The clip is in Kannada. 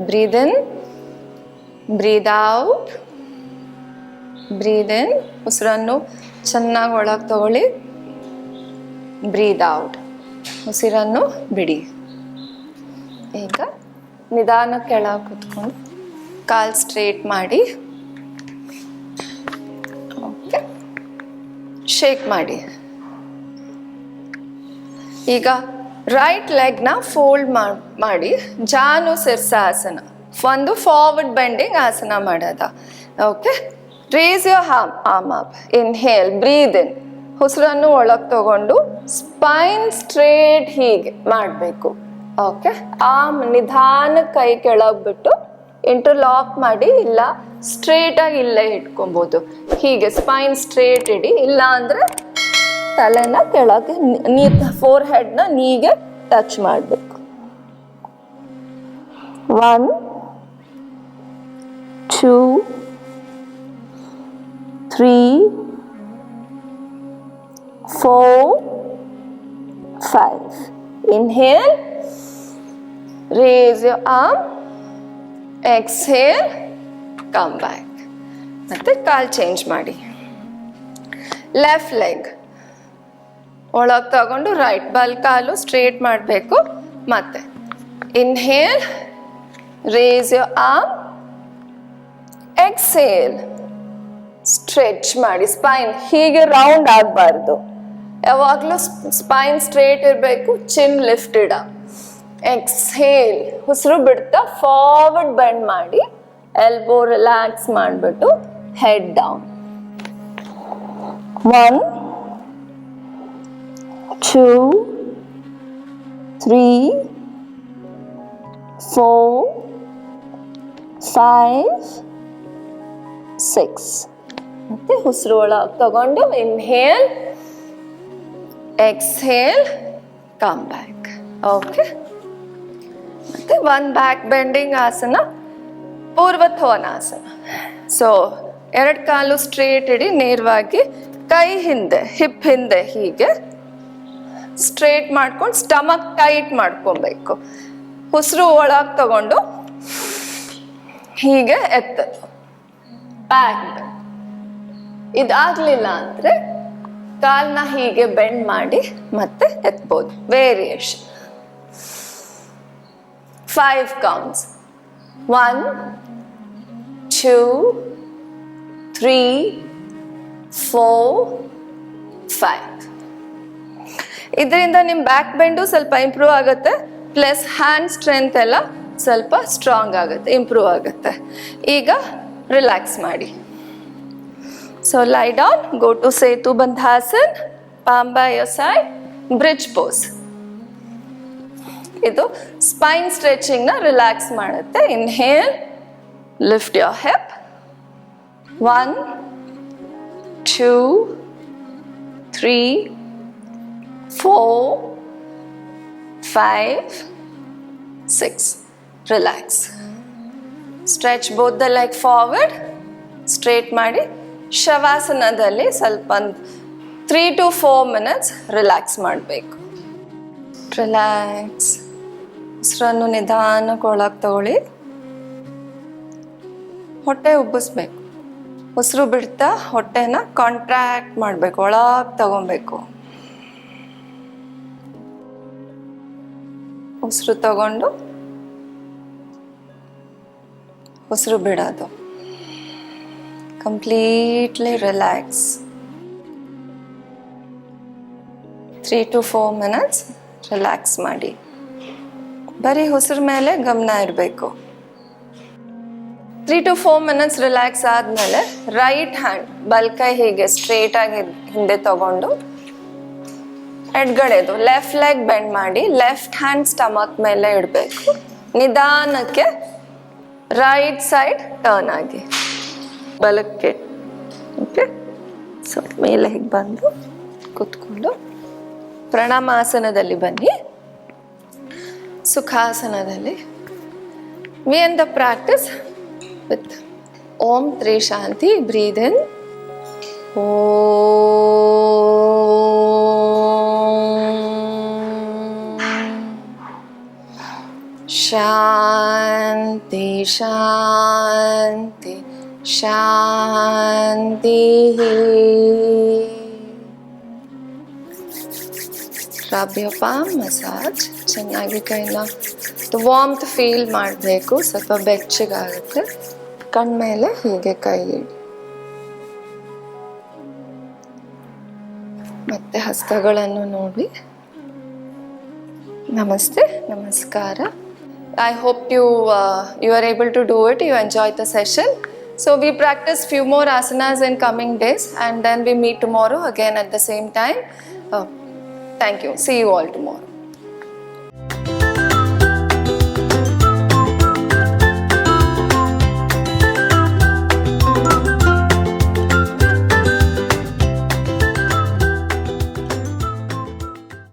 Breathe in, breathe out, breathe in. ಉಸಿರನ್ನು ಚೆನ್ನಾಗಿ ಒಳಗೆ ತಗೊಳ್ಳಿ. Breathe out. ಉಸಿರನ್ನು ಬಿಡಿ. ಈಗ ನಿಧಾನಕ್ಕೆ ಕೆಳಗೆ ಕೂತ್ಕೊಂಡು ಕಾಲು ಸ್ಟ್ರೇಟ್ ಮಾಡಿ, ಓಕೆ, ಶೇಕ್ ಮಾಡಿ. ಈಗ ರೈಟ್ ಲೆಗ್ನ ಫೋಲ್ಡ್ ಮಾಡಿ ಜಾನು ಸಿರ್ಸಾಸನ, ಒಂದು ಫಾರ್ವರ್ಡ್ ಬೆಂಡಿಂಗ್ ಆಸನ ಮಾಡೋದ. Okay, raise your arm up. Inhale, breathe in. ಉಸಿರನ್ನು ಒಳಗೆ ತಗೊಂಡು ಸ್ಪೈನ್ ಸ್ಟ್ರೇಟ್ ಹೀಗೆ ಮಾಡಬೇಕು. ಓಕೆ, ಆರ್ಮ್ ನಿಧಾನ ಕೈ ಕೆಳಗೆ ಬಿಟ್ಟು ಇಂಟರ್ಲಾಕ್ ಮಾಡಿ, ಇಲ್ಲ ಸ್ಟ್ರೇಟಾಗಿ ಇಲ್ಲೇ ಇಟ್ಕೊಬೋದು. ಹೀಗೆ ಸ್ಪೈನ್ ಸ್ಟ್ರೇಟ್ ಇಡಿ, ಇಲ್ಲ ಅಂದರೆ ತಲೆನ ಕೆಳಗೆ ಫೋರ್ ಹೆಡ್ನ ನೀಗೆ ಟಚ್ ಮಾಡಬೇಕು. 1 2 3 4 5. Inhale, raise your arm, exhale, come back. ಮತ್ತೆ ಕಾಲು ಚೇಂಜ್ ಮಾಡಿ. ಲೆಫ್ಟ್ ಲೆಗ್ ಒಳಗೆ ತಗೊಂಡು ರೈಟ್ ಬಲ್ ಕಾಲು ಸ್ಟ್ರೇಟ್ ಮಾಡಬೇಕು. ಮತ್ತೆ inhale, race your arm, exhale, stretch ಮಾಡಿ. ಸ್ಪೈನ್ ಹೀಗೆ ರೌಂಡ್ ಆಗಬಾರ್ದು, ಯಾವಾಗಲೂ ಸ್ಪೈನ್ ಸ್ಟ್ರೇಟ್ ಇರಬೇಕು, ಚಿನ್ ಲಿಫ್ಟೆಡ್ ಅಪ್. ಎಕ್ಸೇಲ್, ಉಸಿರು ಬಿಡ್ತಾ ಫಾರ್ವರ್ಡ್ ಬೆಂಡ್ ಮಾಡಿ, ಎಲ್ಬೋ ರಿಲ್ಯಾಕ್ಸ್ ಮಾಡಿಬಿಟ್ಟು ಹೆಡ್ ಡೌನ್. 1 2 3 4 5 6. ಮತ್ತೆ ಉಸಿರು ಒಳಗೆ ತಗೊಂಡು inhale, exhale, come back. Okay, ಮತ್ತೆ ಒಂದು ಬ್ಯಾಕ್ ಬೆಂಡಿಂಗ್ ಆಸನ, ಪೂರ್ವಥೋನಾಸನ. ಸೊ 2 ಕಾಲು ಸ್ಟ್ರೇಟ್ ಇಡಿ, ನೇರವಾಗಿ ಕೈ ಹಿಂದೆ, ಹಿಪ್ ಹಿಂದೆ ಹೀಗೆ ಸ್ಟ್ರೇಟ್ ಮಾಡ್ಕೊಂಡು ಸ್ಟಮಕ್ ಟೈಟ್ ಮಾಡ್ಕೊಬೇಕು. ಉಸಿರು ಒಳಗೆ ತಗೊಂಡು ಹೀಗೆ ಎತ್ತದು, ಬ್ಯಾಕ್ ಬೆಂಡ್. ಇದಾಗಲಿಲ್ಲ ಅಂದರೆ ಕಾಲನ್ನ ಹೀಗೆ ಬೆಂಡ್ ಮಾಡಿ ಮತ್ತೆ ಎತ್ಬೋದು. Variation 5 counts. 1 2 3 4 5. ಇದರಿಂದ ನಿಮ್ಮ ಬ್ಯಾಕ್ ಬೆಂಡು ಸ್ವಲ್ಪ ಇಂಪ್ರೂವ್ ಆಗುತ್ತೆ, ಪ್ಲಸ್ ಹ್ಯಾಂಡ್ ಸ್ಟ್ರೆಂತ್ ಎಲ್ಲ ಸ್ವಲ್ಪ ಸ್ಟ್ರಾಂಗ್ ಆಗುತ್ತೆ, ಇಂಪ್ರೂವ್ ಆಗುತ್ತೆ. ಈಗ ರಿಲ್ಯಾಕ್ಸ್ ಮಾಡಿ. So lie down, go to Setu Bandhasana, palm by your side, bridge pose. ಇದು ಸ್ಪೈನ್ ಸ್ಟ್ರೆಚಿಂಗ್ನ ರಿಲ್ಯಾಕ್ಸ್ ಮಾಡುತ್ತೆ. Inhale, lift your hip. 1 2 3 4 5 6. Relax. Stretch both the leg forward. Straight ಮಾಡಿ. ಶವಾಸನದಲ್ಲಿ ಸ್ವಲ್ಪ 3 to 4 minutes ರಿಲ್ಯಾಕ್ಸ್ ಮಾಡಬೇಕು. ರಿಲ್ಯಾಕ್ಸ್. ಉಸಿರನ್ನು ನಿಧಾನಕ್ಕೆ ಒಳಗೆ ತಗೊಳ್ಳಿ. ಹೊಟ್ಟೆ ಉಬ್ಬಿಸ್ಬೇಕು. ಉಸಿರು ಬಿಡ್ತಾ ಹೊಟ್ಟೆನ ಕಾಂಟ್ರಾಕ್ಟ್ ಮಾಡಬೇಕು, ಒಳಗೆ ತಗೊಬೇಕು. ಉಸಿರು ತಗೊಂಡು ಉಸಿರು ಬಿಡೋದು. Completely relax. 3 to 4 minutes relax ಮಾಡಿ. ಬರೀ ಉಸಿರು ಮೇಲೆ ಗಮನ ಇರಬೇಕು. 3 to 4 minutes ರಿಲ್ಯಾಕ್ಸ್ ಆದಮೇಲೆ ರೈಟ್ ಹ್ಯಾಂಡ್ ಬಲ್ಕೈ ಹೀಗೆ ಸ್ಟ್ರೇಟಾಗಿ ಹಿಂದೆ ತಗೊಂಡು ಎಡಗಡೆದು ಲೆಫ್ಟ್ ಲೆಗ್ ಬೆಂಡ್ ಮಾಡಿ ಲೆಫ್ಟ್ ಹ್ಯಾಂಡ್ ಸ್ಟಮಕ್ ಮೇಲೆ ಇಡಬೇಕು. ನಿಧಾನಕ್ಕೆ ರೈಟ್ ಸೈಡ್ ಟರ್ನ್ ಆಗಿ ಬಲಕ್ಕೆ. ಓಕೆ, ಸೊ ಮೇಲೆ ಹೀಗೆ ಬಂದು ಕೂತ್ಕೊಂಡು ಪ್ರಣಾಮಾಸನದಲ್ಲಿ ಬನ್ನಿ. ಸುಖಾಸನದಲ್ಲಿ we end the practice with Om Tri Shanti. Breathe in. Shanti Shanti Shanti. Rub your palm, massage ಚೆನ್ನಾಗಿ ಕೈನ ವಾರ್ಮ್ತ್ ಫೀಲ್ ಮಾಡಬೇಕು. ಸ್ವಲ್ಪ ಬೆಚ್ಚಗಾಗುತ್ತೆ. ಕಣ್ಮೇಲೆ ಹೀಗೆ ಕೈ ಇಡಿ. ಮತ್ತೆ ಹಸ್ತಗಳನ್ನು ನೋಡಿ. ನಮಸ್ತೆ, ನಮಸ್ಕಾರ. I hope you are able to do it. You enjoyed the session. So we practice few more asanas in coming days, and then we meet tomorrow again at the same time. Thank you. See you all tomorrow.